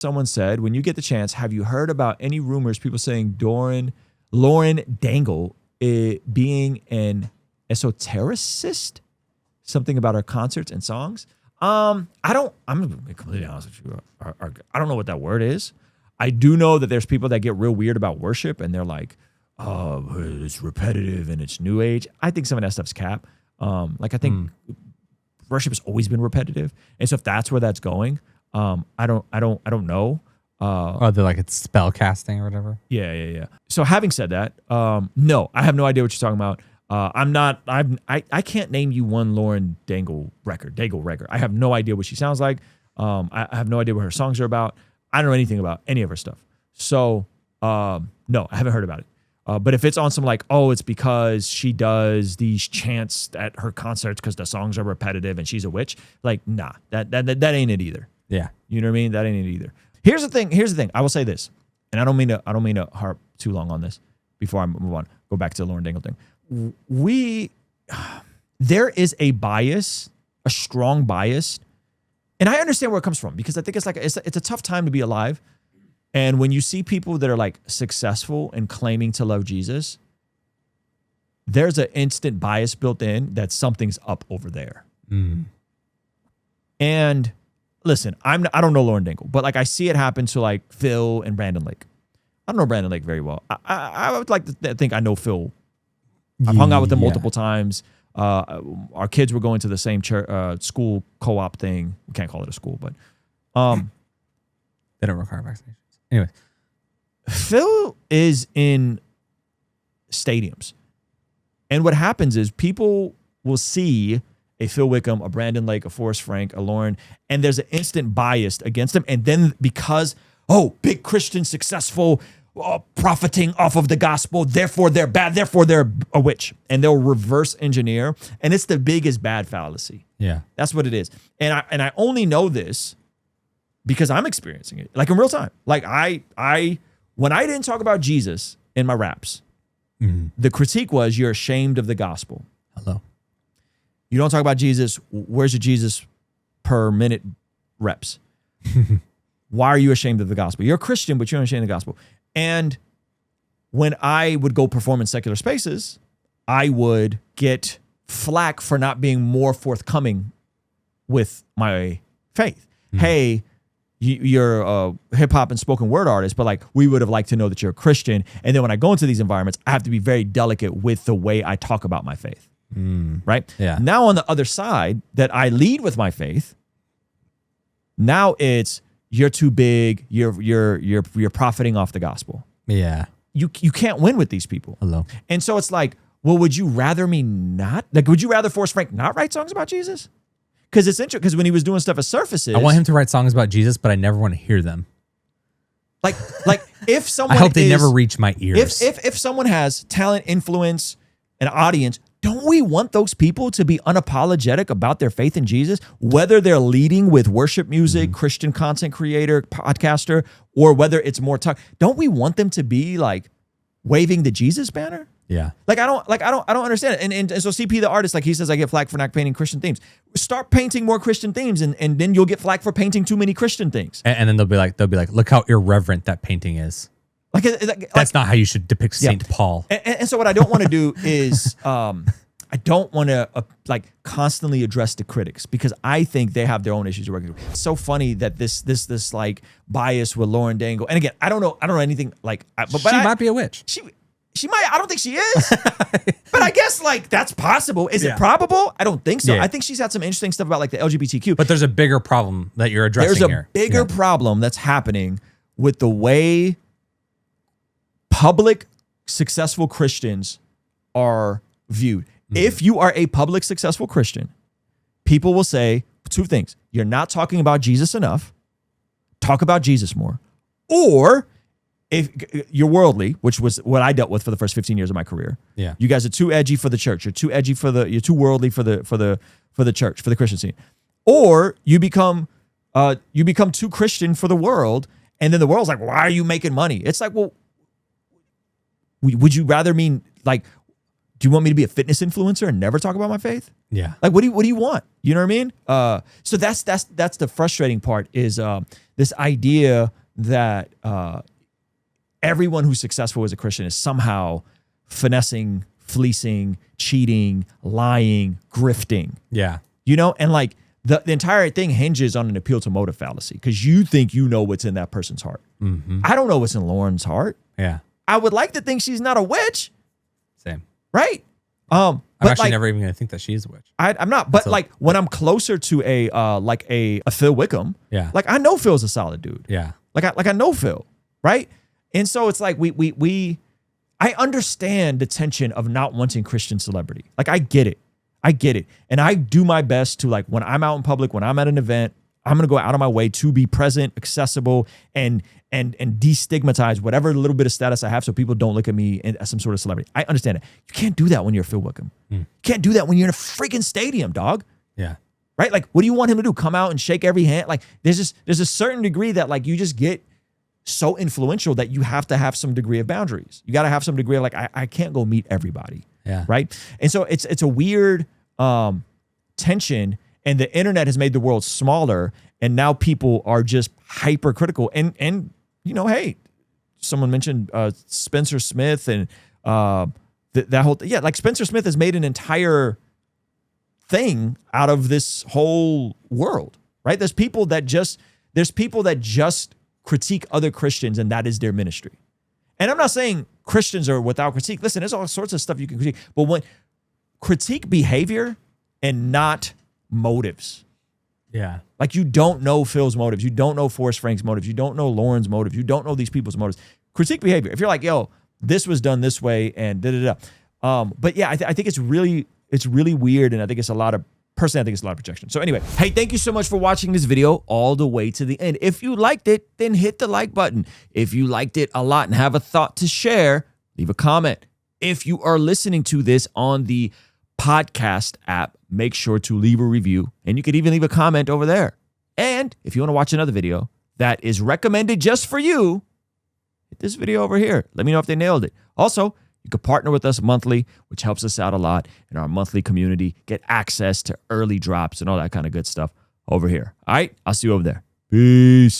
Someone said, when you get the chance, have you heard about any rumors, people saying Lauren Daigle being an esotericist? Something about her concerts and songs? I'm gonna be completely honest with you. I don't know what that word is. I do know that there's people that get real weird about worship and they're like, oh, it's repetitive and it's new age. I think some of that stuff's cap. I think worship has always been repetitive. And so if that's where that's going, I don't know. They're like it's spell casting or whatever. Yeah. So having said that, no, I have no idea what you're talking about. I can't name you one Lauren Daigle record. I have no idea what she sounds like. I have no idea what her songs are about. I don't know anything about any of her stuff. So, no, I haven't heard about it. But if it's on some like, oh, it's because she does these chants at her concerts because the songs are repetitive and she's a witch, like, nah, that ain't it either. Yeah. You know what I mean? That ain't it either. Here's the thing. I will say this, and I don't mean to harp too long on this before I move on. Go back to the Lauren Daigle thing. There is a bias, a strong bias, and I understand where it comes from because I think it's a tough time to be alive. And when you see people that are like successful and claiming to love Jesus, there's an instant bias built in that something's up over there. And listen, I don't know Lauren Daigle, but like I see it happen to like Phil and Brandon Lake. I don't know Brandon Lake very well. I would like to think I know Phil. I've hung out with them multiple times. Our kids were going to the same church, school co-op thing. We can't call it a school, but they don't require vaccinations. Anyway, Phil is in stadiums. And what happens is people will see a Phil Wickham, a Brandon Lake, a Forrest Frank, a Lauren, and there's an instant bias against them. And then because, big Christian, successful, profiting off of the gospel, therefore they're bad, therefore they're a witch. And they'll reverse engineer. And it's the biggest bad fallacy. Yeah. That's what it is. And I only know this because I'm experiencing it, like in real time. Like when I didn't talk about Jesus in my raps, the critique was you're ashamed of the gospel. Hello. You don't talk about Jesus. Where's your Jesus per minute reps? Why are you ashamed of the gospel? You're a Christian, but you're ashamed of the gospel. And when I would go perform in secular spaces, I would get flack for not being more forthcoming with my faith. Hey, you're a hip hop and spoken word artist, but like we would have liked to know that you're a Christian. And then when I go into these environments, I have to be very delicate with the way I talk about my faith. Right? Yeah. Now on the other side, that I lead with my faith, now it's you're too big, you're profiting off the gospel. Yeah. You can't win with these people. Hello. And so it's like, well, would you rather me not? Like, would you rather Forrest Frank not write songs about Jesus? Because it's interesting, because when he was doing stuff at Surfaces, I want him to write songs about Jesus, but I never want to hear them. Like if someone I hope they never reach my ears. If someone has talent, influence, an audience, don't we want those people to be unapologetic about their faith in Jesus, whether they're leading with worship music, Christian content creator, podcaster, or whether it's more talk? Don't we want them to be like waving the Jesus banner? Yeah. I don't understand it. And so CP the artist, like he says, I get flack for not painting Christian themes. Start painting more Christian themes, and then you'll get flack for painting too many Christian things. And then they'll be like, look how irreverent that painting is. That's not how you should depict Saint Paul. And so what I don't want to do is I don't want to constantly address the critics, because I think they have their own issues to work through. It's so funny that this like bias with Lauren Daigle. And again, I don't know anything but she might be a witch. She might. I don't think she is. But I guess that's possible. Is it probable? I don't think so. Yeah. I think she's had some interesting stuff about like the LGBTQ. But there's a bigger problem that you're addressing here. There's a bigger problem that's happening with the way public successful Christians are viewed. If you are a public successful Christian, people will say two things. You're not talking about Jesus enough. Talk about Jesus more. Or if you're worldly, which was what I dealt with for the first 15 years of my career. Yeah. You guys are too edgy for the church. You're too edgy you're too worldly for the church, for the Christian scene. Or you become too Christian for the world, and then the world's like, why are you making money? It's like, well, would you rather Do you want me to be a fitness influencer and never talk about my faith? Yeah. Like, what do you want? You know what I mean? So that's the frustrating part is this idea that everyone who's successful as a Christian is somehow finessing, fleecing, cheating, lying, grifting. Yeah. You know, and like the entire thing hinges on an appeal to motive fallacy because you think you know what's in that person's heart. Mm-hmm. I don't know what's in Lauren's heart. Yeah. I would like to think she's not a witch. Same. Right? I'm actually like, never even gonna think that she is a witch. I'm not. But like when I'm closer to a Phil Wickham, yeah, like I know Phil's a solid dude. Yeah. Like I know Phil, right? And so it's like I understand the tension of not wanting Christian celebrity. Like I get it. And I do my best to, like, when I'm out in public, when I'm at an event, I'm going to go out of my way to be present, accessible, and destigmatize whatever little bit of status I have so people don't look at me as some sort of celebrity. I understand it. You can't do that when you're Phil Wickham. You can't do that when you're in a freaking stadium, dog. Yeah. Right? Like, what do you want him to do? Come out and shake every hand? Like, there's a certain degree that, like, you just get so influential that you have to have some degree of boundaries. You got to have some degree of, like, I can't go meet everybody. Yeah. Right. And so it's a weird tension, and the internet has made the world smaller, and now people are just hypercritical. And you know, hey, someone mentioned Spencer Smith and that whole yeah, like Spencer Smith has made an entire thing out of this whole world. Right. There's people that just critique other Christians, and that is their ministry. And I'm not saying Christians are without critique. Listen, there's all sorts of stuff you can critique. But when critique behavior and not motives. Yeah. Like, you don't know Phil's motives. You don't know Forrest Frank's motives. You don't know Lauren's motives. You don't know these people's motives. Critique behavior. If you're like, yo, this was done this way and da-da-da. But yeah, I think it's really weird. And I think it's a lot of projection. So anyway, hey, thank you so much for watching this video all the way to the end. If you liked it, then hit the like button. If you liked it a lot and have a thought to share, leave a comment. If you are listening to this on the podcast app, make sure to leave a review, and you could even leave a comment over there. And if you want to watch another video that is recommended just for you, hit this video over here. Let me know if they nailed it. Also, you can partner with us monthly, which helps us out a lot in our monthly community. Get access to early drops and all that kind of good stuff over here. All right, I'll see you over there. Peace.